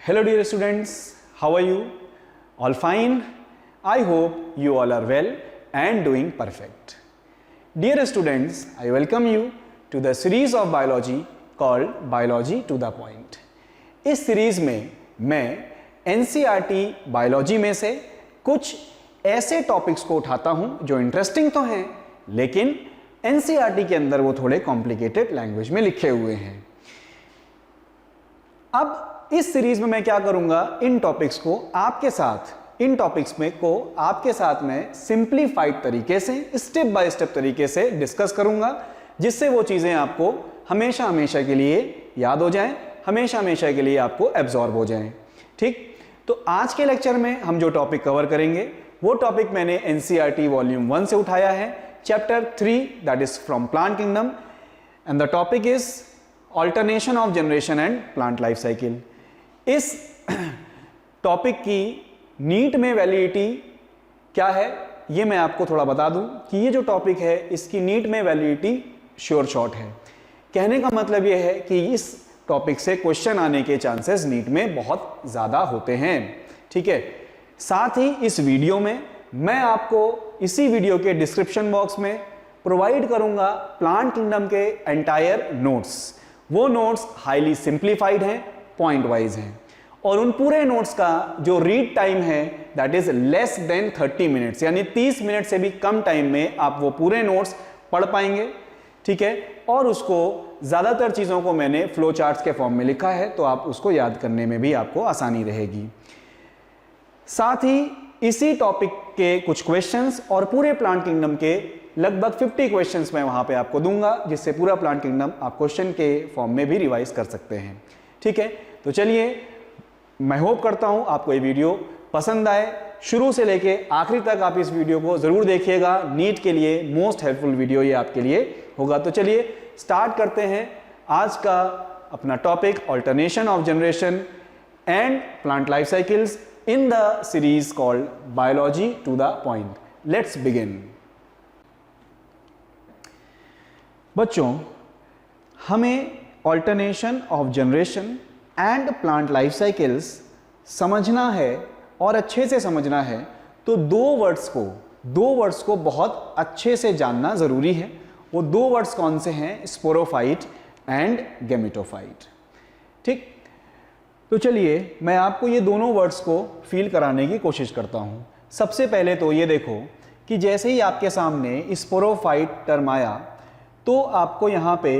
Hello dear students, how are you? All fine? I hope you all are well and doing perfect. Dear students, I welcome you to the series of biology called Biology to the Point. इस series में मैं NCERT biology में से कुछ ऐसे topics को उठाता हूं जो इंटरेस्टिंग तो हैं लेकिन NCERT के अंदर वो थोड़े कॉम्प्लिकेटेड लैंग्वेज में लिखे हुए हैं। अब इस सीरीज में मैं क्या करूंगा, इन टॉपिक्स को आपके साथ में सिंप्लीफाइड तरीके से स्टेप बाय स्टेप तरीके से डिस्कस करूंगा, जिससे वो चीजें आपको हमेशा हमेशा के लिए याद हो जाएं, हमेशा हमेशा के लिए आपको एब्जॉर्ब हो जाएं। ठीक, तो आज के लेक्चर में हम जो टॉपिक कवर करेंगे वो टॉपिक मैंने NCERT वॉल्यूम 1 से उठाया है, chapter 3 that is from plant kingdom and the topic is alternation of generation and plant life cycle. इस टॉपिक की नीट में वैलिडिटी क्या है ये मैं आपको थोड़ा बता दूं कि ये जो टॉपिक है इसकी नीट में वैलिडिटी श्योर शॉट है। कहने का मतलब ये है कि इस टॉपिक से क्वेश्चन आने के चांसेस नीट में बहुत ज़्यादा होते हैं। ठीक है, साथ ही इस वीडियो में मैं आपको इसी वीडियो के डिस्क्रिप्शन बॉक्स में प्रोवाइड करूंगा प्लांट किंगडम के एंटायर नोट्स। वो नोट्स हाईली सिंप्लीफाइड हैं, पॉइंट वाइज हैं और उन पूरे नोट्स का जो रीड टाइम है that is less than 30 minutes, यानी 30 मिनट से भी कम टाइम में आप वो पूरे नोट्स पढ़ पाएंगे। ठीक है, और उसको ज़्यादातर चीज़ों को मैंने फ्लो चार्ट्स के फॉर्म में लिखा है तो आप उसको याद करने में भी आपको आसानी रहेगी। साथ ही इसी टॉपिक के कुछ क्वेश्चंस और पूरे प्लांट किंगडम के लगभग 50 क्वेश्चंस मैं वहाँ पे आपको दूंगा, जिससे पूरा प्लांट किंगडम आप क्वेश्चन के फॉर्म में भी रिवाइज कर सकते हैं। ठीक है, तो चलिए, मैं होप करता हूँ आपको ये वीडियो पसंद आए। शुरू से लेके आखिरी तक आप इस वीडियो को ज़रूर देखिएगा, नीट के लिए मोस्ट हेल्पफुल वीडियो ये आपके लिए होगा। तो चलिए स्टार्ट करते हैं आज का अपना topic, alternation of generation and plant life cycles in the series called biology to the point. Let's begin. बच्चों, हमें alternation of generation and plant life cycles समझना है और अच्छे से समझना है तो दो वर्ड्स को बहुत अच्छे से जानना ज़रूरी है। वो दो वर्ड्स कौन से हैं? Sporophyte and gametophyte. ठीक, तो चलिए मैं आपको ये दोनों वर्ड्स को फील कराने की कोशिश करता हूँ। सबसे पहले तो ये देखो कि जैसे ही आपके सामने स्पोरोफाइट टर्म आया तो आपको यहाँ पे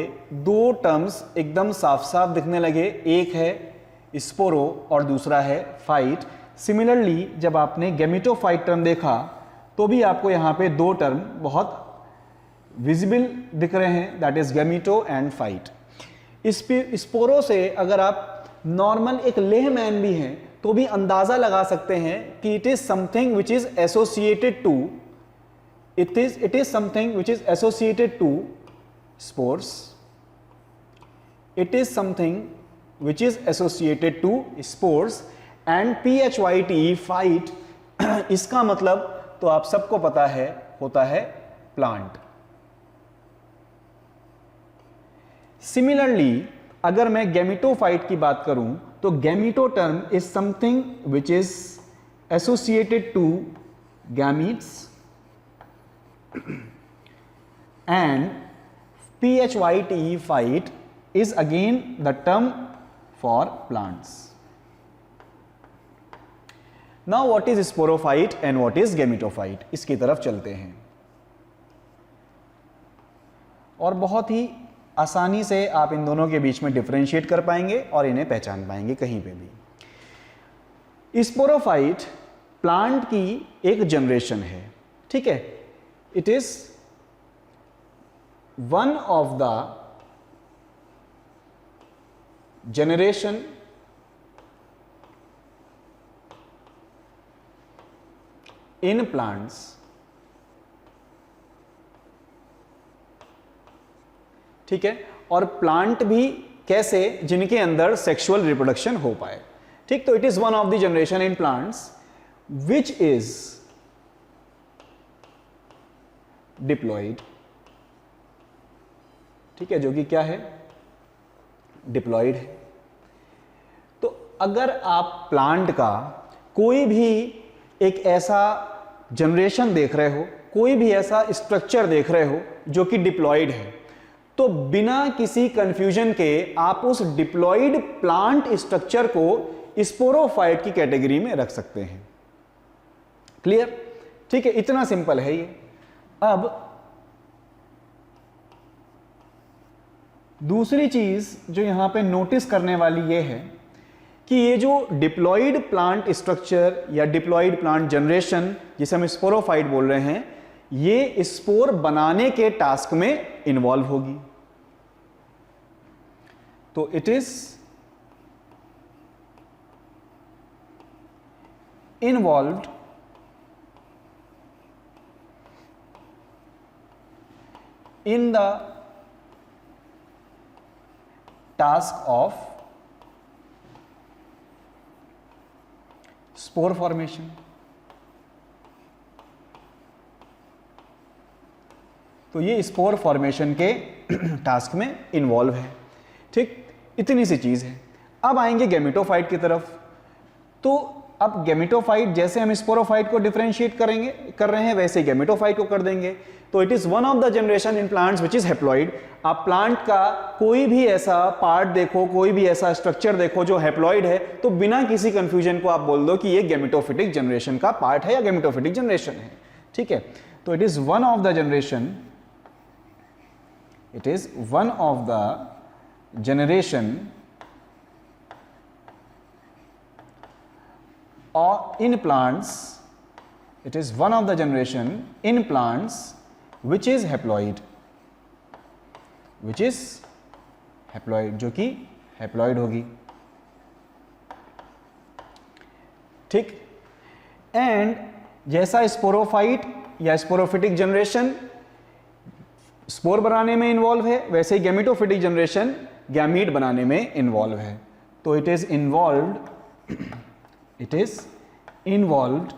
दो टर्म्स एकदम साफ साफ दिखने लगे, एक है स्पोरो और दूसरा है फाइट। सिमिलरली जब आपने गैमेटोफाइट टर्म देखा तो भी आपको यहाँ पे दो टर्म बहुत विजिबल दिख रहे हैं, दैट इज गैमेटो एंड फाइट। स्पोरो से अगर आप नॉर्मल एक लेमैन भी हैं तो भी अंदाज़ा लगा सकते हैं कि it is something which is associated to spores. It is something which is associated to spores and PHYTE fight इसका मतलब तो आप सबको पता है होता है प्लांट। सिमिलरली अगर मैं गैमेटोफाइट की बात करूं तो gameto term is something which is associated to gametes and PHYTE fight is again the term for plants. Now what is sporophyte and what is gametophyte? इसकी तरफ चलते हैं और बहुत ही आसानी से आप इन दोनों के बीच में डिफरेंशिएट कर पाएंगे और इन्हें पहचान पाएंगे कहीं पे भी। स्पोरोफाइट प्लांट की एक जनरेशन है। ठीक है, it is one of the generation in plants ठीक है, और प्लांट भी कैसे जिनके अंदर सेक्सुअल रिप्रोडक्शन हो पाए। ठीक, तो it is one of the generation in plants which is diploid. ठीक है, जो कि क्या है? डिप्लॉयड है। तो अगर आप प्लांट का कोई भी एक ऐसा जनरेशन देख रहे हो, कोई भी ऐसा स्ट्रक्चर देख रहे हो जो कि डिप्लॉयड है, तो बिना किसी कंफ्यूजन के आप उस डिप्लॉयड प्लांट स्ट्रक्चर को स्पोरोफाइट की कैटेगरी में रख सकते हैं। क्लियर? ठीक है, इतना सिंपल है ये। अब दूसरी चीज जो यहां पे नोटिस करने वाली ये है कि ये जो डिप्लॉयड प्लांट स्ट्रक्चर या डिप्लॉयड प्लांट जनरेशन जिसे हम स्पोरोफाइट बोल रहे हैं, ये स्पोर बनाने के टास्क में इन्वॉल्व होगी। तो it is involved in the task of spore formation। तो ये स्पोर फॉर्मेशन के टास्क में इन्वॉल्व है। ठीक, इतनी सी चीज है। अब आएंगे गैमेटोफाइट की तरफ। तो अब गैमेटोफाइट जैसे हम स्पोरोफाइट को डिफरेंशिएट कर रहे हैं वैसे ही गैमेटोफाइट को कर देंगे। तो it is one of the generation in plants which is haploid. आप प्लांट का कोई भी ऐसा पार्ट देखो, कोई भी ऐसा स्ट्रक्चर देखो जो हैप्लॉइड है, तो बिना किसी कंफ्यूजन को आप बोल दो कि ये गैमेटोफिटिक जनरेशन का पार्ट है या गैमेटोफिटिक जनरेशन है। ठीक है, तो it is one of the generation, it is one of the generation or in plants, it is one of the generation in plants which is haploid, which is haploid, जो कि haploid होगी। ठीक, and जैसा sporophyte या sporophytic generation spore बनाने में involve है, वैसे ही गैमेटोफिटिक जनरेशन गैमीट बनाने में इन्वॉल्व है। तो it is involved, it is involved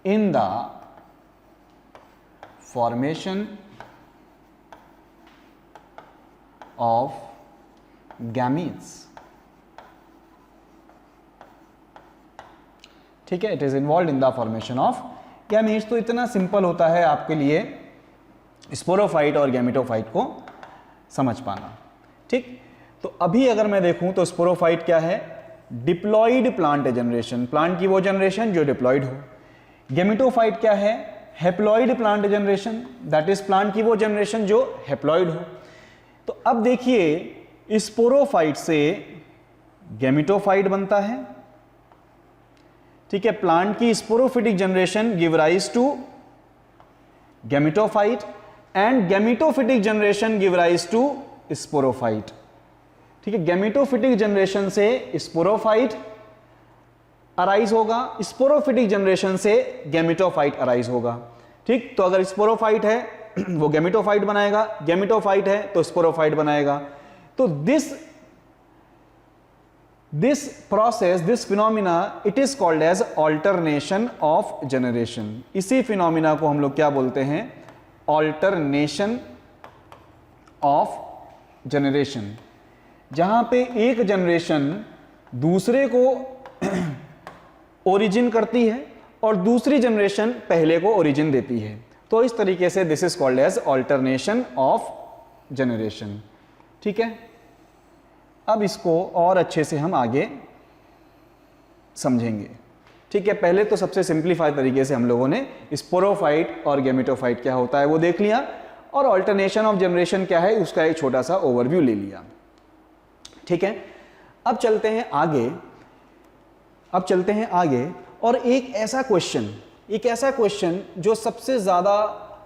in the formation of gametes। ठीक है, it is involved in the formation of gametes। तो इतना सिंपल होता है आपके लिए स्पोरोफाइट और गैमेटोफाइट को समझ पाना। ठीक, तो अभी अगर मैं देखूं तो स्पोरोफाइट क्या है? डिप्लॉयड प्लांट जनरेशन, प्लांट की वो जनरेशन जो डिप्लॉयड हो। गैमेटोफाइट क्या है? Haploid plant generation, that is plant की वो जनरेशन जो हैप्लॉयड हो। तो अब देखिए स्पोरोफाइट से गैमेटोफाइट बनता है। ठीक है, प्लांट की sporophytic generation give rise to gametophyte and gametophytic generation give rise to sporophyte. ठीक है, गैमेटोफिटिक जनरेशन से स्पोरोफाइट अराइज होगा, स्पोरोफिटिक जनरेशन से गैमेटोफाइट अराइज होगा। ठीक, तो अगर स्पोरोफाइट है वो गैमेटोफाइट बनाएगा, गैमेटोफाइट है तो स्पोरोफाइट बनाएगा। तो this process, this phenomena, it is called as alternation of generation. इसी फिनोमिना को हम लोग क्या बोलते हैं? ऑल्टरनेशन ऑफ जनरेशन, जहां पे एक जनरेशन दूसरे को ओरिजिन करती है और दूसरी जनरेशन पहले को ओरिजिन देती है। तो इस तरीके से this is called as alternation of generation. ठीक है, अब इसको और अच्छे से हम आगे समझेंगे। ठीक है, पहले तो सबसे सिंप्लीफाइड तरीके से हम लोगों ने स्पोरोफाइट और गैमेटोफाइट क्या होता है वो देख लिया, और ऑल्टरनेशन ऑफ जनरेशन क्या है उसका एक छोटा सा ओवरव्यू ले लिया। ठीक है, अब चलते हैं आगे और एक ऐसा क्वेश्चन जो सबसे ज़्यादा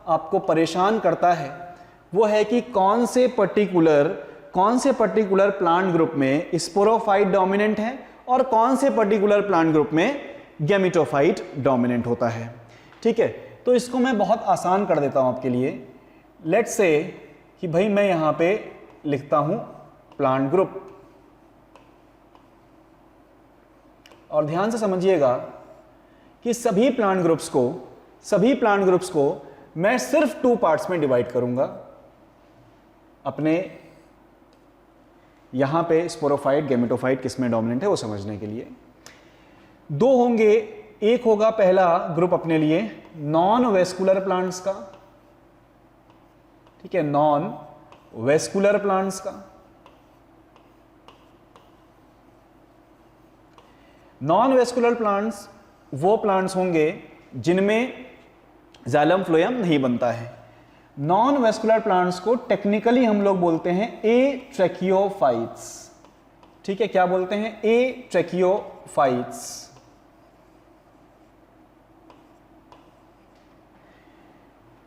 आपको परेशान करता है वो है कि कौन से पर्टिकुलर प्लांट ग्रुप में स्पोरोफाइट डोमिनेंट है और कौन से पर्टिकुलर प्लांट ग्रुप में गैमेटोफाइट डोमिनेंट होता है। ठीक है, तो इसको मैं बहुत आसान कर देता हूं आपके लिए। लेट्स से कि भाई मैं यहां पे लिखता हूं प्लांट ग्रुप, और ध्यान से समझिएगा कि सभी प्लांट ग्रुप्स को मैं सिर्फ 2 पार्ट्स में डिवाइड करूंगा, अपने यहां पे स्पोरोफाइट गैमेटोफाइट किस में डोमिनेंट है वो समझने के लिए। दो होंगे, एक होगा पहला ग्रुप अपने लिए नॉन वेस्कुलर प्लांट्स का, ठीक है, नॉन वेस्कुलर प्लांट्स का। नॉन वेस्कुलर प्लांट्स वो प्लांट्स होंगे जिनमें जाइलम फ्लोएम नहीं बनता है। नॉन वेस्कुलर प्लांट्स को टेक्निकली हम लोग बोलते हैं एट्रेकियोफाइट्स, ठीक है, क्या बोलते हैं, एट्रेकियोफाइट्स।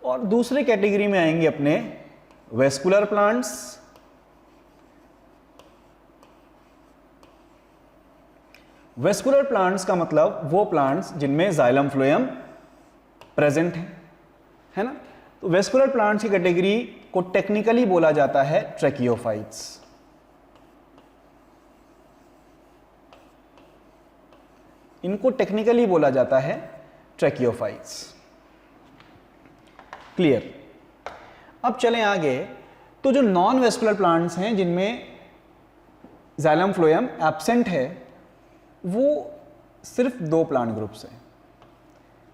और दूसरे कैटेगरी में आएंगे अपने वेस्कुलर प्लांट्स। वेस्कुलर प्लांट्स का मतलब वो प्लांट्स जिनमें जाइलम फ्लोएम प्रेजेंट है ना। तो वेस्कुलर प्लांट्स की कैटेगरी को टेक्निकली बोला जाता है ट्रैकियोफाइट्स। इनको टेक्निकली बोला जाता है ट्रैकियोफाइट्स। क्लियर। अब चलें आगे। तो जो नॉन वेस्कुलर प्लांट्स हैं जिनमें जाइलम फ्लोएम एब्सेंट है, वो सिर्फ दो प्लांट ग्रुप्स हैं।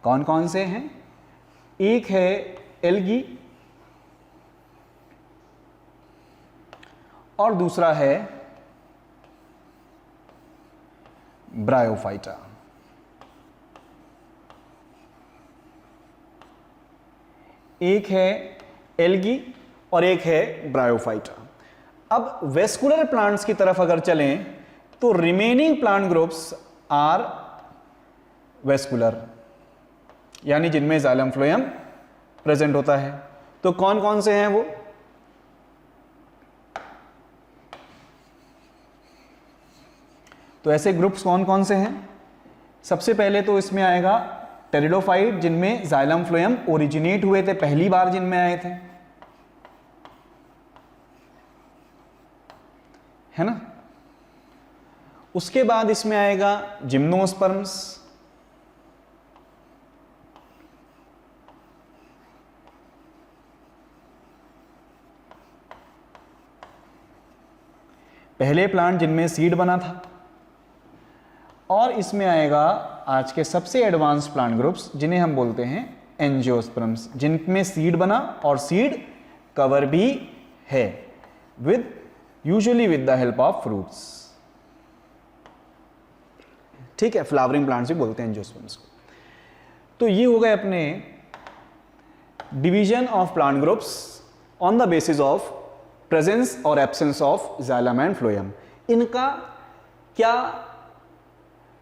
कौन कौन से हैं? एक है एल्गी और दूसरा है ब्रायोफाइटा। एक है एल्गी और एक है ब्रायोफाइटा। अब वेस्कुलर प्लांट्स की तरफ अगर चलें तो remaining plant groups are vascular, यानी जिनमें जाइलम फ्लोएम प्रेजेंट होता है। तो कौन कौन से हैं वो? तो ऐसे ग्रुप्स कौन कौन से हैं? सबसे पहले तो इसमें आएगा टेरिडोफाइट, जिनमें जाइलम फ्लोएम ओरिजिनेट हुए थे, पहली बार जिनमें आए थे, है ना। उसके बाद इसमें आएगा जिम्नोस्पर्म्स, पहले प्लांट जिनमें सीड बना था। और इसमें आएगा आज के सबसे एडवांस प्लांट ग्रुप्स जिन्हें हम बोलते हैं एंजियोस्पर्म्स, जिनमें सीड बना और सीड कवर भी है usually with the help of fruits, ठीक है। फ्लावरिंग प्लांट्स भी बोलते हैं एंजियोस्पर्म्स को। तो ये हो गए अपने division of plant groups on the basis of presence और absence of xylem and phloem. इनका क्या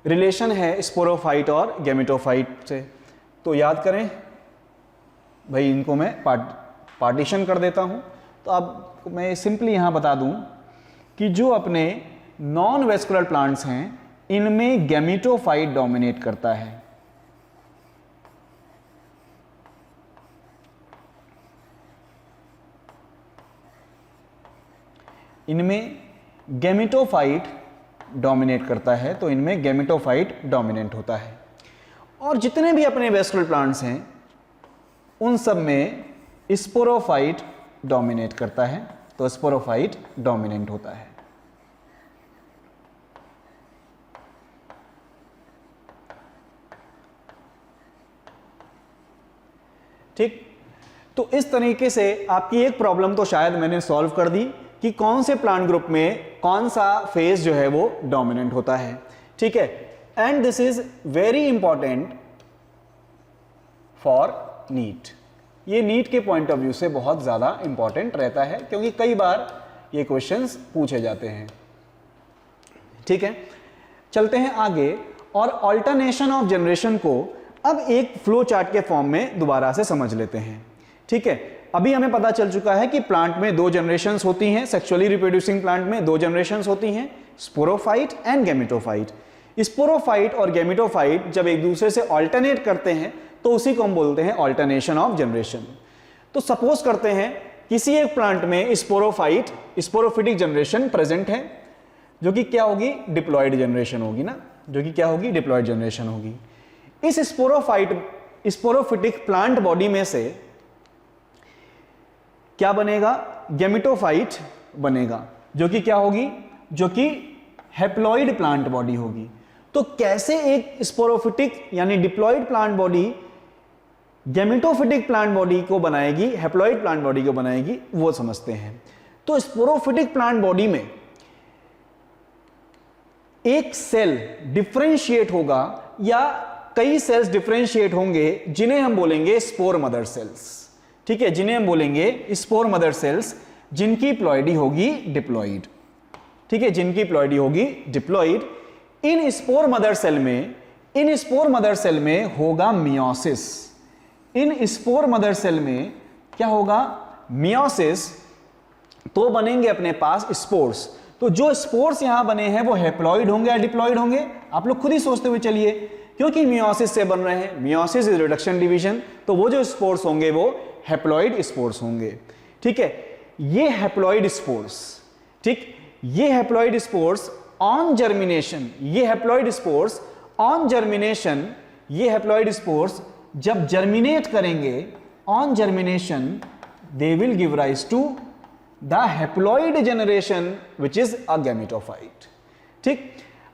रिलेशन है स्पोरोफाइट और गैमेटोफाइट से? तो याद करें भाई, इनको मैं पार्टीशन कर देता हूं। तो अब मैं सिंपली यहां बता दूं कि जो अपने नॉन वेस्कुलर प्लांट्स हैं इनमें गैमेटोफाइट डोमिनेट करता है। इनमें गैमेटोफाइट डोमिनेट करता है, तो इनमें गैमेटोफाइट डोमिनेंट होता है। और जितने भी अपने वेस्कुलर प्लांट्स हैं उन सब में स्पोरोफाइट डोमिनेट करता है, तो स्पोरोफाइट डोमिनेंट होता है। ठीक। तो इस तरीके से आपकी एक प्रॉब्लम तो शायद मैंने सॉल्व कर दी कि कौन से प्लांट ग्रुप में कौन सा फेज जो है वो डोमिनेंट होता है, ठीक है। And this is very important for NEET. ये नीट के पॉइंट ऑफ व्यू से बहुत ज्यादा इंपॉर्टेंट रहता है, क्योंकि कई बार ये क्वेश्चंस पूछे जाते हैं, ठीक है। चलते हैं आगे और ऑल्टरनेशन ऑफ जनरेशन को अब एक फ्लो चार्ट के फॉर्म में दोबारा से समझ लेते हैं, ठीक है। अभी हमें पता चल चुका है कि प्लांट में दो जनरेशंस होती हैं, सेक्सुअली रिप्रोड्यूसिंग प्लांट में दो जनरेशंस होती हैं, स्पोरोफाइट एंड गैमेटोफाइट। स्पोरोफाइट और गैमेटोफाइट जब एक दूसरे से ऑल्टरनेट करते हैं तो उसी को हम बोलते हैं ऑल्टरनेशन ऑफ जनरेशन। तो सपोज करते हैं किसी एक प्लांट में स्पोरोफिटिक जनरेशन प्रेजेंट है, जो कि क्या होगी, डिप्लॉयड जनरेशन होगी ना, जो कि क्या होगी, डिप्लॉयड जनरेशन होगी। इस स्पोरोफिटिक प्लांट बॉडी में से क्या बनेगा, गैमेटोफाइट बनेगा। जो कि क्या होगी, जो कि हैप्लॉइड प्लांट बॉडी होगी। तो कैसे एक स्पोरोफिटिक यानी diploid plant body gametophytic plant body को बनाएगी, हैप्लॉइड प्लांट बॉडी को बनाएगी, वो समझते हैं। तो स्पोरोफिटिक प्लांट बॉडी में एक सेल डिफरेंशिएट होगा या कई सेल्स डिफरेंशिएट होंगे जिन्हें हम बोलेंगे स्पोर मदर सेल्स। ठीक है, जिन्हें हम बोलेंगे स्पोर मदर सेल्स, जिनकी प्लॉइडी होगी डिप्लॉइड। ठीक है, जिनकी प्लॉइडी होगी डिप्लॉइड। इन स्पोर मदर सेल में होगा मियोसिस। इन स्पोर मदर सेल में क्या होगा, मियोसिस। तो बनेंगे अपने पास स्पोर्स। तो जो स्पोर्स यहां बने हैं वो हैप्लॉइड होंगे या डिप्लॉइड होंगे, आप लोग खुद ही सोचते हुए चलिए, क्योंकि मियोसिस से बन रहे हैं, मियोसिस इज रिडक्शन डिवीजन, तो वो जो स्पोर्स होंगे वो हैप्लॉइड स्पोर्स होंगे। ठीक है, ये हैप्लॉइड स्पोर्स, ठीक, ये हैप्लॉइड स्पोर्स ऑन जर्मिनेशन, ये हैप्लॉइड स्पोर्स ऑन जर्मिनेशन, ये हैप्लॉइड स्पोर्स जब जर्मिनेट करेंगे, on germination they will give rise to the haploid generation which is a gametophyte. ठीक,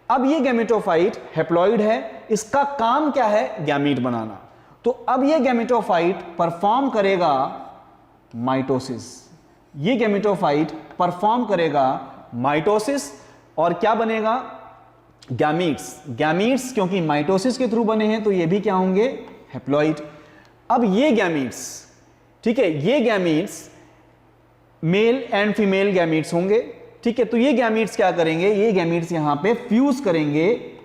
अब ये गैमेटोफाइट हैप्लॉइड है, इसका काम क्या है, गैमीट बनाना। तो अब ये गैमेटोफाइट परफॉर्म करेगा माइटोसिस, ये गैमेटोफाइट परफॉर्म करेगा माइटोसिस, और क्या बनेगा, गैमीट्स। गैमीट्स क्योंकि माइटोसिस के थ्रू बने हैं तो ये भी क्या होंगे, हैप्लॉइड। अब ये गैमीट्स, ठीक है, ये gametes male and female gametes होंगे। ठीक है, तो ये गैमीट्स क्या करेंगे, ये गैमीट्स यहां पे फ्यूज करेंगे,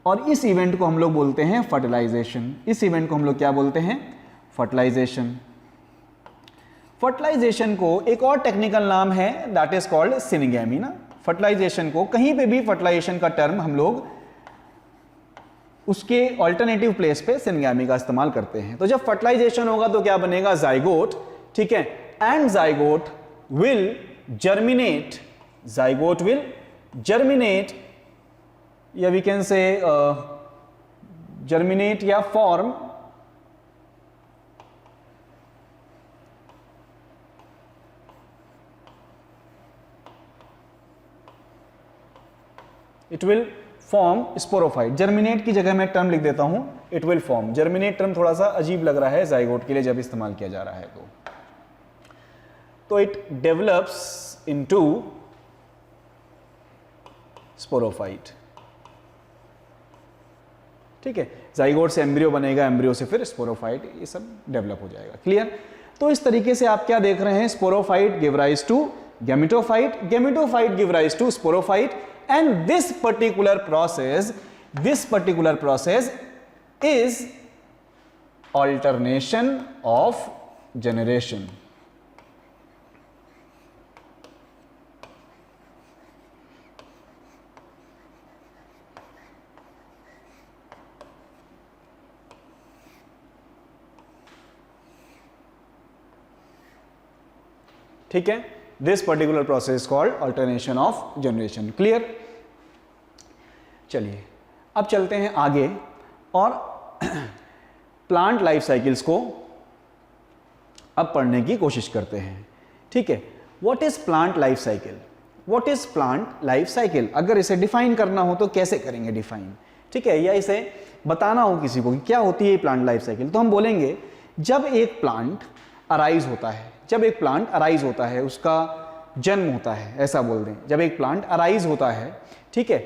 और इस इवेंट को हम लोग बोलते हैं फर्टिलाइजेशन। इस इवेंट को हम लोग क्या बोलते हैं, फर्टिलाइजेशन। फर्टिलाइजेशन को एक और टेक्निकल नाम है, दैट इज कॉल्ड सिनगैमी ना। फर्टिलाइजेशन को कहीं पे भी फर्टिलाइजेशन का टर्म हम लोग उसके ऑल्टरनेटिव प्लेस पे सिनगैमी का इस्तेमाल करते हैं। तो जब फर्टिलाइजेशन होगा तो क्या बनेगा, जाइगोट। ठीक है, and zygote will germinate, zygote will germinate, या वी कैन से जर्मिनेट या form it will form sporophyte. Germinate की जगह मैं टर्म लिख देता हूं, it will form. Germinate term थोड़ा सा अजीब लग रहा है जाइगोट के लिए जब इस्तेमाल किया जा रहा है तो इट डेवलप्स इनटू स्पोरोफाइट। ठीक है, जाइगोट से एम्ब्रियो बनेगा, एम्ब्रियो से फिर स्पोरोफाइट, ये सब डेवलप हो जाएगा। क्लियर। तो इस तरीके से आप क्या देख रहे हैं, sporophyte give rise to gametophyte, gametophyte give rise to sporophyte, and this particular process is alternation of generation। ठीक है, this particular process called alternation of generation. Clear. चलिए अब चलते हैं आगे और प्लांट लाइफ साइकिल्स को अब पढ़ने की कोशिश करते हैं। ठीक है, what is plant life cycle, what is plant life cycle. अगर इसे डिफाइन करना हो तो कैसे करेंगे डिफाइन, ठीक है, या इसे बताना हो किसी को कि क्या होती है प्लांट लाइफ साइकिल, तो हम बोलेंगे जब एक प्लांट अराइज होता है, जब एक प्लांट अराइज होता है, उसका जन्म होता है, ऐसा बोल दें, जब एक प्लांट अराइज होता है, ठीक है,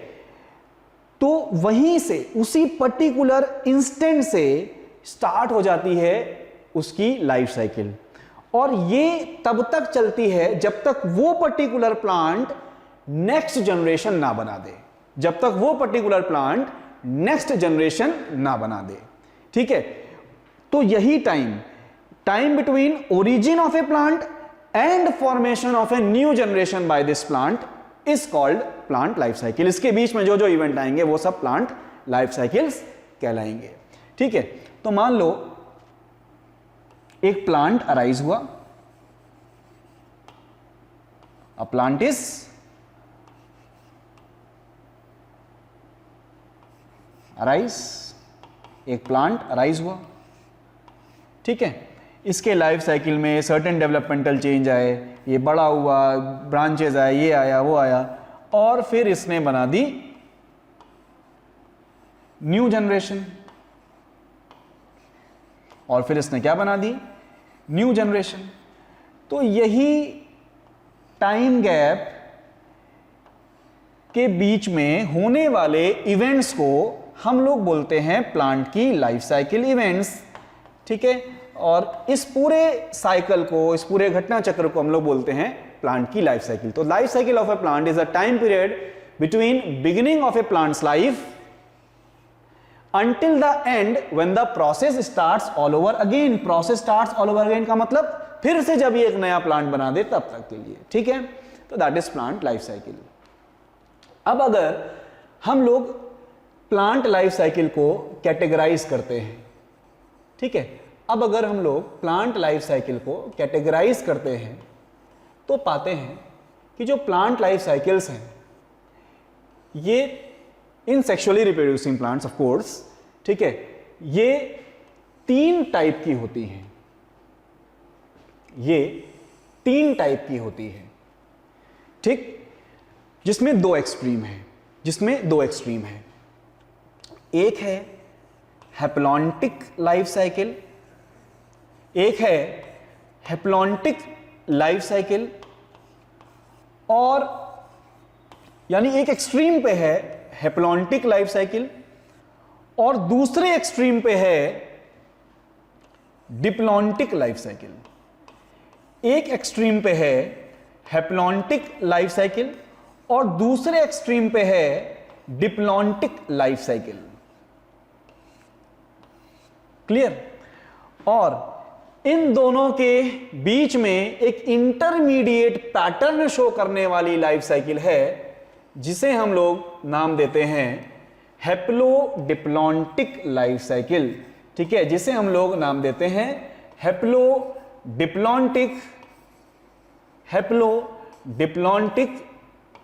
तो वहीं से उसी पर्टिकुलर इंस्टेंट से स्टार्ट हो जाती है उसकी लाइफ साइकिल, और ये तब तक चलती है जब तक वो पर्टिकुलर प्लांट नेक्स्ट जनरेशन ना बना दे, जब तक वो पर्टिकुलर प्लांट नेक्स्ट जनरेशन ना बना दे। ठीक है, तो यही time between origin of A plant and formation of a new generation by this plant is called plant life cycle. इसके बीच में जो जो इवेंट आएंगे वो सब प्लांट लाइफ साइकिल्स कहलाएंगे। ठीक है, तो मान लो एक प्लांट अराइज हुआ, अ प्लांट इज अराइज, एक प्लांट अराइज हुआ। ठीक है, इसके लाइफ साइकिल में सर्टेन डेवलपमेंटल चेंज आए, ये बड़ा हुआ, ब्रांचेज आए, ये आया वो आया, और फिर इसने बना दी न्यू जनरेशन। और फिर इसने क्या बना दी? New generation. तो यही टाइम गैप के बीच में होने वाले इवेंट्स को हम लोग बोलते हैं प्लांट की लाइफ साइकिल इवेंट्स, ठीक है। और इस पूरे साइकिल को, इस पूरे घटना चक्र को हम लोग बोलते हैं प्लांट की लाइफ साइकिल। तो life cycle of A plant is a time period between beginning of A plants life until the end when the process starts all over again। process starts all over again का मतलब फिर से जब ये एक नया plant बना दे तब तक के लिए, ठीक है। तो that is plant life cycle. अब अगर हम लोग प्लांट लाइफ साइकिल को कैटेगराइज करते हैं, ठीक है, अब अगर हम लोग प्लांट लाइफ साइकिल को कैटेगराइज करते हैं तो पाते हैं कि जो प्लांट लाइफ साइकिल्स हैं ये in sexually reproducing plants of course, ठीक है, ये 3 टाइप की होती हैं। ये 3 टाइप की होती है, ठीक, जिसमें 2 एक्सट्रीम है, जिसमें 2 एक्सट्रीम है। एक है हैप्लॉन्टिक लाइफ साइकिल, एक है हैप्लॉन्टिक लाइफ साइकिल, और यानी एक एक्सट्रीम पे है हैप्लॉन्टिक लाइफ साइकिल और दूसरे एक्सट्रीम पे है डिप्लॉन्टिक लाइफ साइकिल। एक एक्सट्रीम पे है हैप्लॉन्टिक लाइफ साइकिल और दूसरे एक्सट्रीम पे है डिप्लॉन्टिक लाइफ साइकिल। क्लियर? और इन दोनों के बीच में एक इंटरमीडिएट पैटर्न शो करने वाली लाइफ साइकिल है जिसे हम लोग नाम देते हैं हैप्लोडिप्लॉन्टिक लाइफ साइकिल, ठीक है, जिसे हम लोग नाम देते हैं हैप्लोडिप्लॉन्टिक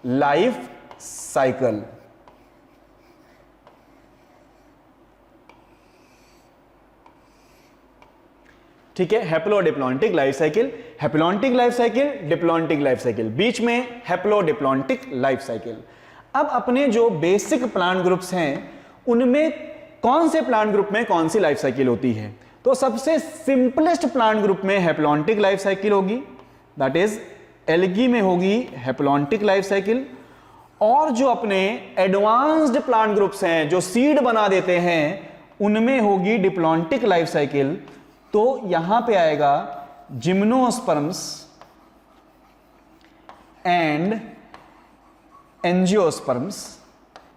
लाइफ साइकिल। ठीक है, haplodiplontic life cycle, haplontic life cycle, diplontic life cycle, बीच में हैप्लोडिप्लॉन्टिक लाइफ साइकिल। अब अपने जो बेसिक प्लांट ग्रुप्स हैं उनमें कौन से प्लांट ग्रुप में कौन सी लाइफ साइकिल होती है? तो सबसे सिंपलेस्ट प्लांट ग्रुप में हैप्लॉन्टिक लाइफ साइकिल होगी, दैट इज एल्गी में होगी हैप्लॉन्टिक लाइफ साइकिल। और जो अपने एडवांस्ड प्लांट ग्रुप्स हैं जो सीड बना देते हैं उनमें होगी डिप्लॉन्टिक लाइफ साइकिल। तो यहां पे आएगा जिम्नोस्पर्म्स एंड एंजियोस्पर्म्स,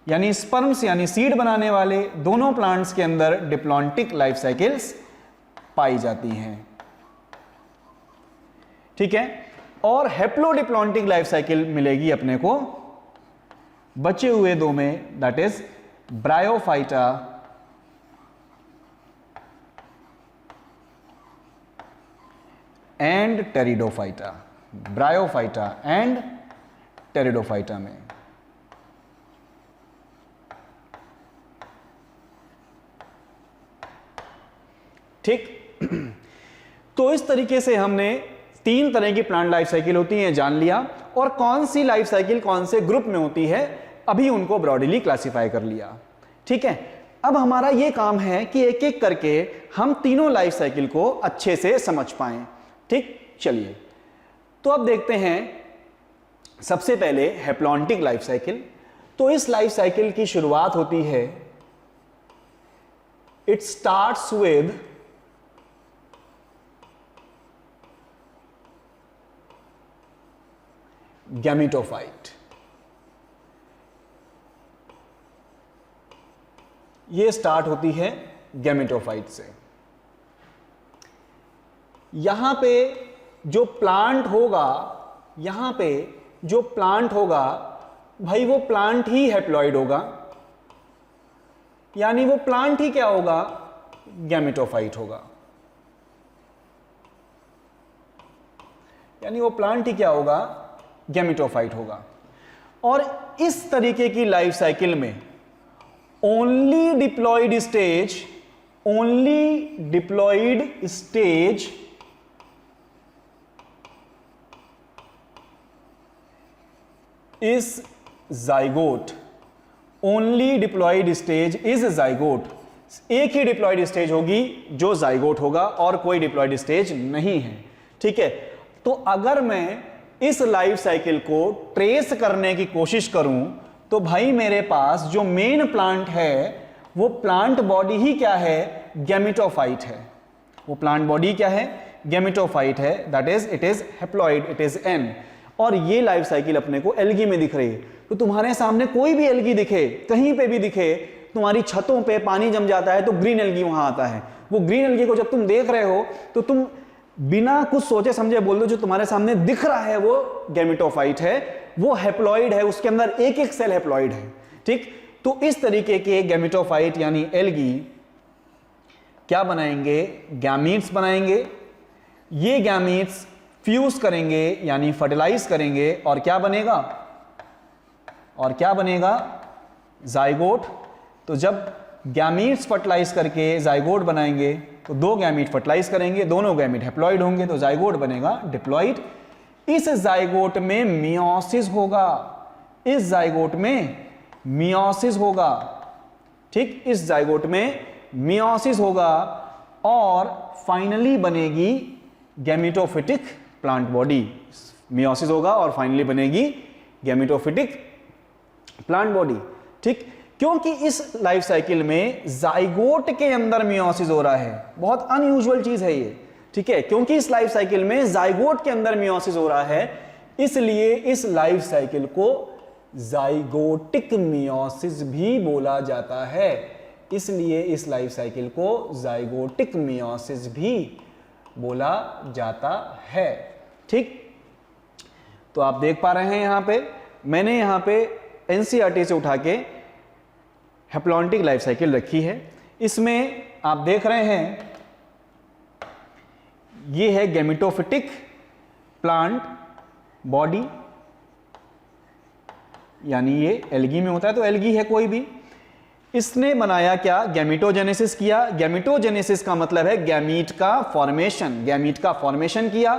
यानी स्पर्म्स यानी सीड बनाने वाले दोनों प्लांट्स के अंदर डिप्लॉन्टिक लाइफ साइकिल्स पाई जाती हैं, ठीक है। और हैप्लोडिप्लॉन्टिक लाइफ साइकिल मिलेगी अपने को बचे हुए 2 में, that is bryophyta and pteridophyta, bryophyta and pteridophyta में। ठीक, तो इस तरीके से हमने 3 तरह की प्लांट लाइफ साइकिल होती है जान लिया, और कौन सी लाइफ साइकिल कौन से ग्रुप में होती है अभी उनको ब्रॉडली क्लासिफाई कर लिया, ठीक है। अब हमारा यह काम है कि एक एक करके हम तीनों लाइफ साइकिल को अच्छे से समझ पाएं, ठीक। चलिए, तो अब देखते हैं सबसे पहले हैप्लॉन्टिक लाइफ साइकिल। तो इस लाइफ साइकिल की शुरुआत होती है, इट स्टार्ट्स विद गैमेटोफाइट। ये स्टार्ट होती है गैमेटोफाइट से। यहां पे जो प्लांट होगा, यहां पे जो प्लांट होगा भाई वो प्लांट ही हैप्लॉइड होगा, यानी वो प्लांट ही क्या होगा? गैमेटोफाइट होगा, यानी वो प्लांट ही क्या होगा? गैमेटोफाइट होगा। और इस तरीके की लाइफ साइकिल में only diploid stage is zygote, only diploid stage is zygote, एक ही डिप्लॉयड स्टेज होगी जो जाइगोट होगा और कोई डिप्लॉयड स्टेज नहीं है। ठीक है, तो अगर मैं इस लाइफ साइकिल को ट्रेस करने की कोशिश करूं तो भाई मेरे पास जो मेन प्लांट है वो प्लांट बॉडी ही क्या है, गैमेटोफाइट है। वो प्लांट बॉडी क्या है, गैमेटोफाइट है, that is it is haploid, it is an. और ये लाइफ साइकिल अपने को एल्गी में दिख रही है। तो तुम्हारे सामने कोई भी एल्गी दिखे, कहीं पे भी दिखे, तुम्हारी छतों पे पानी जम जाता है तो ग्रीन एल्गी वहां आता है। वो ग्रीन एल्गी को जब तुम देख रहे हो तो तुम बिना कुछ सोचे समझे बोल दो जो तुम्हारे सामने दिख रहा है वो गैमेटोफाइट है, वो हैप्लॉइड है, उसके अंदर एक एक सेल हैप्लॉइड है। ठीक, तो इस तरीके के गैमेटोफाइट यानी एल्गी क्या बनाएंगे, गैमीट्स बनाएंगे। ये गैमीट्स फ्यूज करेंगे यानी फर्टिलाइज करेंगे और क्या बनेगा, और क्या बनेगा, जाइगोट। तो जब गैमीट्स फर्टिलाइज करके जाइगोट बनाएंगे तो दो गैमीट फर्टिलाइज करेंगे, दोनों गैमीट हैप्लॉइड होंगे तो जाइगोट बनेगा डिप्लॉइड। इस जाइगोट में मियोसिस होगा, इस जाइगोट में मियोसिस होगा। ठीक, इस जाइगोट में मियोसिस होगा और फाइनली बनेगी गैमेटोफिटिक प्लांट बॉडी। मियोसिस होगा और फाइनली बनेगी गैमेटोफिटिक प्लांट बॉडी। ठीक, क्योंकि इस लाइफ साइकिल में जाइगोट के अंदर मियोसिस हो रहा है, बहुत अनयूजुअल चीज है ये। ठीक है, क्योंकि इस लाइफ साइकिल में जाइगोट के अंदर मियोसिस हो रहा है, इसलिए इस लाइफ साइकिल को जाइगोटिक मियोसिस भी बोला जाता है। इसलिए इस लाइफ साइकिल को जाइगोटिक मियोसिस भी बोला जाता है। ठीक, तो आप देख पा रहे हैं यहां पे मैंने यहां पे एनसीईआरटी से उठा के हैप्लॉन्टिक लाइफ साइकिल रखी है। इसमें आप देख रहे हैं ये है गैमेटोफिटिक प्लांट बॉडी, यानी ये एल्गी में होता है तो एल्गी है कोई भी। इसने बनाया क्या, गैमेटोजेनेसिस किया। गैमेटोजेनेसिस का मतलब है गैमीट का फॉर्मेशन, गैमीट का फॉर्मेशन किया,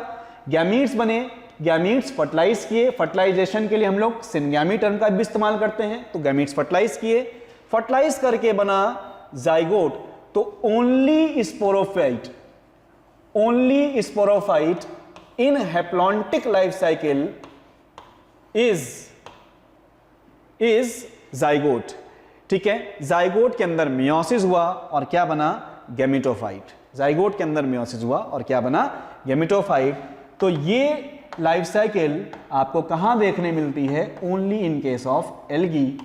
गैमीट्स बने, गैमीट्स फर्टिलाइज किए। फर्टिलाइजेशन के लिए हम लोग सिनगैमी टर्म का भी इस्तेमाल करते हैं, तो गैमीट्स फर्टिलाइज किए, फर्टिलाइज करके बना जाइगोट। तो only sporophyte in haplontic life cycle is zygote. ठीक है, जाइगोट के अंदर मियोसिस हुआ और क्या बना, गैमेटोफाइट। जाइगोट के अंदर मियोसिस हुआ और क्या बना, गैमेटोफाइट। तो ये लाइफ साइकिल आपको कहां देखने मिलती है, only in case of algae.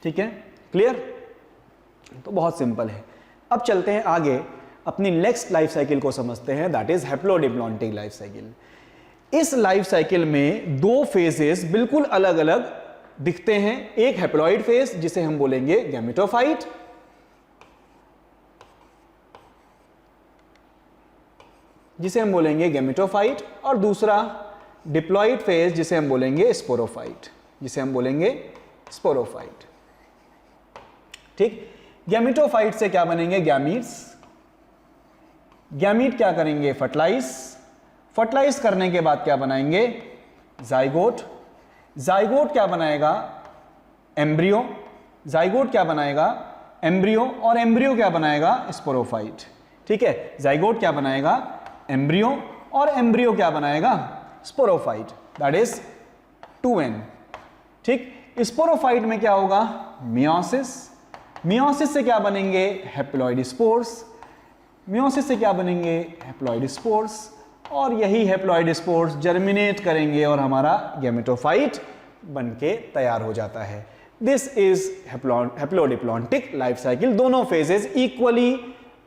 ठीक है, क्लियर। तो बहुत सिंपल है। अब चलते हैं आगे, अपनी नेक्स्ट लाइफ साइकिल को समझते हैं, that is haplodiplontic life cycle. इस लाइफ साइकिल में दो फेजेस बिल्कुल अलग अलग दिखते हैं। एक हैप्लॉइड फेज जिसे हम बोलेंगे गैमेटोफाइट, और दूसरा डिप्लॉइड फेज जिसे हम बोलेंगे स्पोरोफाइट, ठीक। गैमेटोफाइट से क्या बनेंगे, गैमीट्स। गैमीट क्या करेंगे, फर्टिलाइज करने के बाद क्या बनाएंगे, जाइगोट। जाइगोट क्या बनाएगा, एम्ब्रियो। जाइगोट क्या बनाएगा, एम्ब्रियो। और एम्ब्रियो क्या बनाएगा, स्पोरोफाइट। ठीक है, जाइगोट क्या बनाएगा, एम्ब्रियो। और एम्ब्रियो क्या बनाएगा, स्पोरोफाइट। That is 2n। ठीक, स्पोरोफाइट में क्या होगा, मियोसिस। मियोसिस से क्या बनेंगे, हैप्लॉइड स्पोर्स। मियोसिस से क्या बनेंगे, हैप्लॉइड स्पोर्स। और यही हैप्लॉइड स्पोर्स जर्मिनेट करेंगे और हमारा गैमेटोफाइट बनके तैयार हो जाता है। This is haplodiplontic life cycle. दोनों फेजेस इक्वली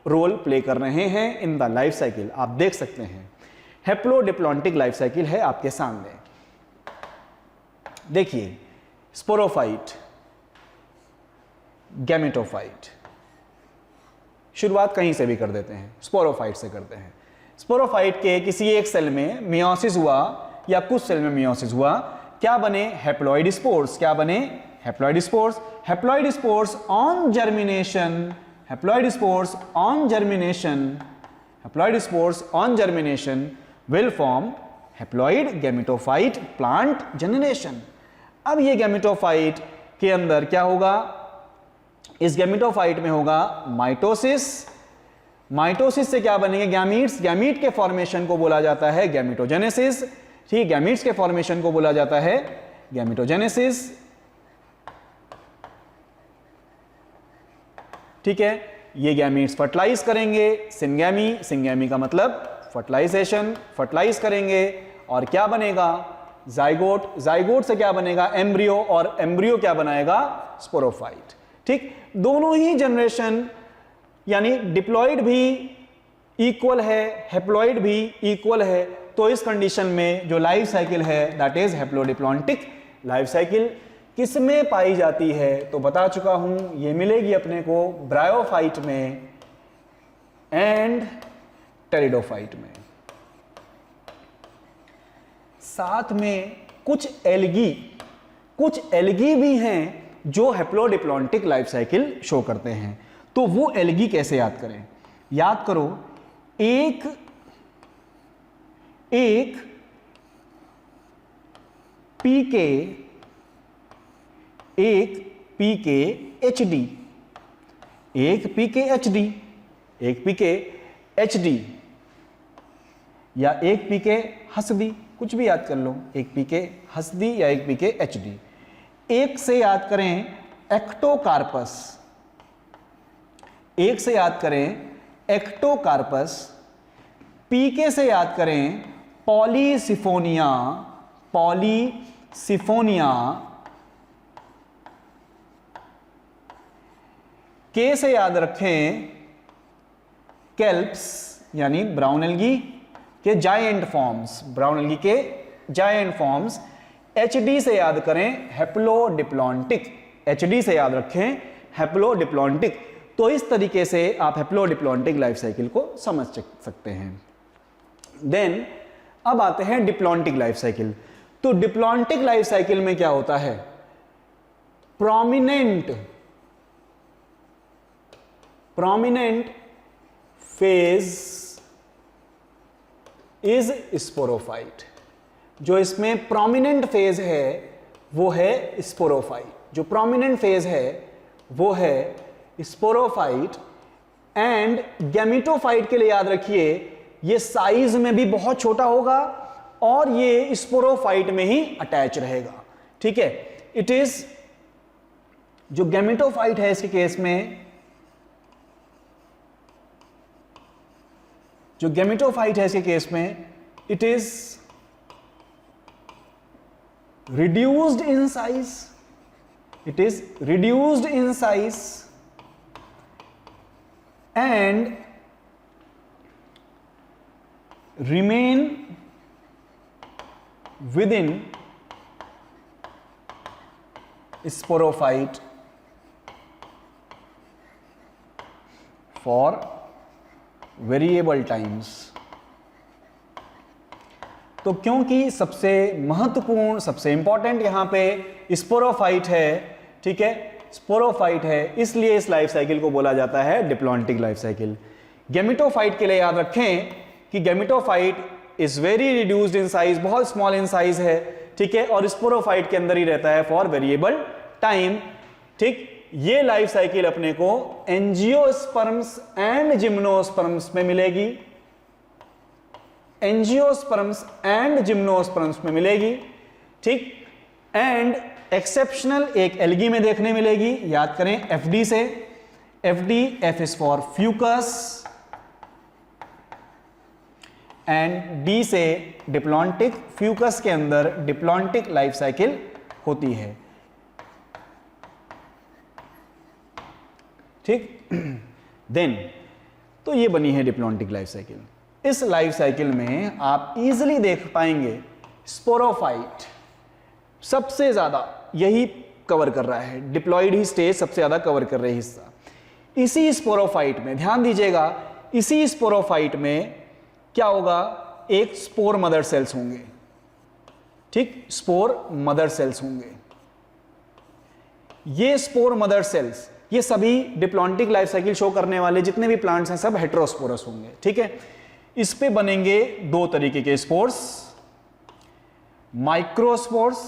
रोल प्ले कर रहे हैं इन द लाइफ साइकिल। आप देख सकते हैं हैप्लोडिप्लॉन्टिक लाइफ साइकिल है आपके सामने। देखिए, स्पोरोफाइट, गैमेटोफाइट। शुरुआत कहीं से भी कर देते हैं, स्पोरोफाइट से करते हैं। स्पोरोफाइट के किसी एक सेल में मियोसिस हुआ या कुछ सेल में मियोसिस हुआ, क्या बने, हैप्लॉइड स्पोर्स। क्या बने, haploid spores. Haploid spores on germination, haploid spores on germination, haploid spores on germination will form haploid gametophyte plant generation. अब ये गैमेटोफाइट के अंदर क्या होगा, इस गैमेटोफाइट में होगा माइटोसिस। माइटोसिस से क्या बनेंगे गैमीट्स, गैमीट के फॉर्मेशन को बोला जाता है गैमेटोजेनेसिस। ठीक, गैमीट्स के फॉर्मेशन को बोला जाता है गैमेटोजेनेसिस। ठीक है, ये गैमीट्स फर्टिलाइज करेंगे, सिंगैमी, सिंगैमी का मतलब फर्टिलाइजेशन, फर्टिलाइज करेंगे और क्या बनेगा जाइगोट, जाइगोट से क्या बनेगा एम्ब्रियो, और एम्ब्रियो क्या बनाएगा स्पोरोफाइट। ठीक, दोनों ही जनरेशन यानी डिप्लॉइड भी इक्वल है, हैप्लॉइड भी इक्वल है, तो इस कंडीशन में जो लाइफ साइकिल है that is haplodiplontic life cycle. किसमें पाई जाती है तो बता चुका हूं, ये मिलेगी अपने को ब्रायोफाइट में एंड टेरिडोफाइट में। साथ में कुछ एल्गी भी हैं जो हैप्लोडिप्लॉन्टिक लाइफ साइकिल शो करते हैं। तो वो एल्गी कैसे याद करें, याद करो एक पीके एचडी, एक पीके एचडी या एक पीके हसदी, कुछ भी याद कर लो, एक पीके हसदी या एक पीके एचडी। एक से याद करें एक्टोकार्पस, एक से याद करें एक्टोकार्पस, पीके से याद करें पॉलीसिफोनिया, पॉलीसिफोनिया, के से याद रखें केल्प्स यानी ब्राउन एल्गी के जायंट फॉर्म्स, ब्राउन एल्गी के जायंट फॉर्म्स। एचडी से याद करें हैप्लोडिप्लॉन्टिक, एचडी से याद रखें हैप्लोडिप्लॉन्टिक। तो इस तरीके से आप हैप्लोडिप्लॉन्टिक लाइफ साइकिल को समझ सकते हैं। देन अब आते हैं डिप्लॉन्टिक लाइफ साइकिल। तो डिप्लॉन्टिक लाइफ साइकिल में क्या होता है, प्रोमिनेंट फेज इज स्पोरोफाइट। जो इसमें प्रोमिनेंट फेज है वो है स्पोरोफाइट, जो प्रोमिनेंट फेज है वो है स्पोरोफाइट। एंड गैमेटोफाइट के लिए याद रखिए ये साइज में भी बहुत छोटा होगा और ये स्पोरोफाइट में ही अटैच रहेगा। ठीक है, इट इज जो गैमेटोफाइट है इसके केस में, जो गैमेटोफाइट है इसके केस में it is reduced in size, it is reduced in size and remain within sporophyte for variable times। तो क्योंकि सबसे महत्वपूर्ण, सबसे इंपॉर्टेंट यहां पे स्पोरोफाइट है, ठीक है, स्पोरोफाइट है, इसलिए इस लाइफ साइकिल को बोला जाता है डिप्लॉन्टिक लाइफ साइकिल। गैमेटोफाइट के लिए याद रखें कि gametophyte is very reduced in size, बहुत स्मॉल इन साइज है, ठीक है, और स्पोरोफाइट के अंदर ही रहता है फॉर वेरिएबल टाइम। ठीक, ये लाइफ साइकिल अपने को एंजियोस्पर्म्स एंड जिम्नोस्पर्म्स में मिलेगी, एंजियोस्पर्म्स एंड जिम्नोस्पर्म्स में मिलेगी। ठीक, एंड एक्सेप्शनल एक एल्गी में देखने मिलेगी, याद करें एफडी से, FD, F is for Fucus, and D से डिप्लॉन्टिक, फ्यूकस के अंदर डिप्लॉन्टिक लाइफ साइकिल होती है। ठीक, देन तो ये बनी है डिप्लॉन्टिक लाइफ साइकिल। इस लाइफ साइकिल में आप इजीली देख पाएंगे स्पोरोफाइट सबसे ज्यादा यही कवर कर रहा है, डिप्लॉइड ही स्टेज सबसे ज्यादा कवर कर रही हिस्सा। इसी स्पोरोफाइट में ध्यान दीजिएगा, इसी स्पोरोफाइट में क्या होगा, एक स्पोर मदर सेल्स होंगे। ठीक, स्पोर मदर सेल्स होंगे। ये स्पोर मदर सेल्स, ये सभी डिप्लॉन्टिक लाइफ साइकिल शो करने वाले जितने भी प्लांट्स हैं सब हेटेरोस्पोरस होंगे। ठीक है, इस पे बनेंगे दो तरीके के spores, microspores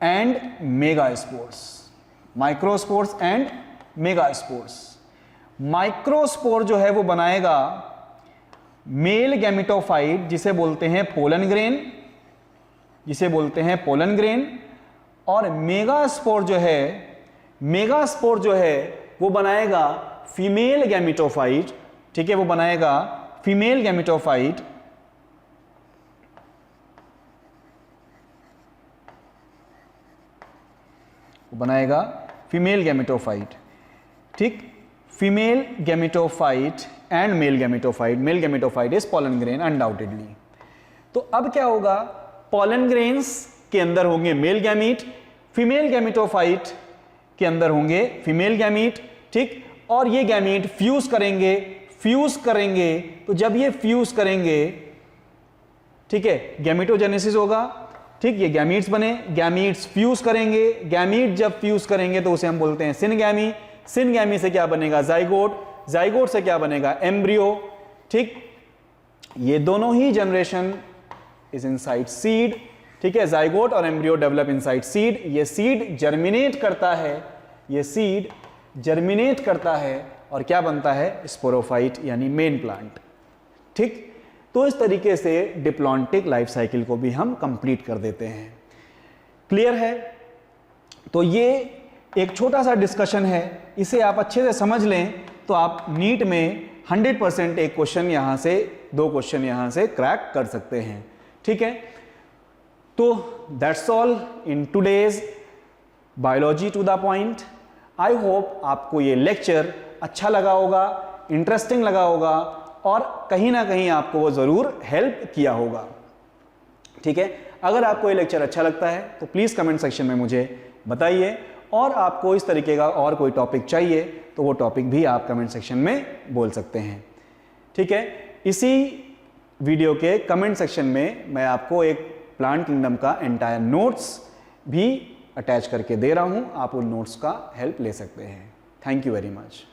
and megaspores. Microspores and megaspores. Microspore जो है वो बनाएगा मेल गैमेटोफाइट जिसे बोलते हैं पोलन ग्रेन, जिसे बोलते हैं पोलन ग्रेन। और मेगास्पोर जो है वो बनाएगा फीमेल गैमेटोफाइट। ठीक है, वो बनाएगा फीमेल गैमेटोफाइट। वो बनाएगा फीमेल गैमेटोफाइट। ठीक, female gametophyte and male gametophyte. Male gametophyte is pollen grain undoubtedly. तो अब क्या होगा, पोलन ग्रेन्स के अंदर होंगे मेल गैमीट, फीमेल गैमेटोफाइट के अंदर होंगे फीमेल गैमीट। ठीक, और ये गैमीट फ्यूज करेंगे। तो जब ये फ्यूज करेंगे, ठीक है, गैमेटोजेनेसिस होगा। ठीक, ये गैमीट्स बने, गैमीट्स फ्यूज करेंगे। गैमीट जब फ्यूज करेंगे तो उसे हम बोलते हैं सिनगैमी। सिनगैमी से क्या बनेगा, जाइगोट। जाइगोट से क्या बनेगा, एम्ब्रियो। ठीक, ये दोनों ही जनरेशन इज इनसाइड सीड। ठीक है, जाइगोट और एम्ब्रियो डेवलप इनसाइड सीड। ये सीड जर्मिनेट करता है, और क्या बनता है, स्पोरोफाइट यानी मेन प्लांट। ठीक, तो इस तरीके से डिप्लॉन्टिक लाइफ साइकिल को भी हम कंप्लीट कर देते हैं। क्लियर है? तो ये एक छोटा सा डिस्कशन है, इसे आप अच्छे से समझ लें तो आप नीट में 100% एक क्वेश्चन यहां से, 2 क्वेश्चन यहां से क्रैक कर सकते हैं। ठीक है, तो that's all in today's biology to the point. I hope आपको ये लेक्चर अच्छा लगा होगा, इंटरेस्टिंग लगा होगा, और कहीं ना कहीं आपको वो ज़रूर हेल्प किया होगा। ठीक है, अगर आपको ये लेक्चर अच्छा लगता है तो प्लीज़ कमेंट सेक्शन में मुझे बताइए, और आपको इस तरीके का और कोई टॉपिक चाहिए तो वो टॉपिक भी आप कमेंट सेक्शन में बोल सकते हैं। ठीक है, इसी वीडियो के कमेंट सेक्शन में मैं आपको एक प्लांट किंगडम का एंटायर नोट्स भी अटैच करके दे रहा हूँ, आप उन नोट्स का हेल्प ले सकते हैं। Thank you very much.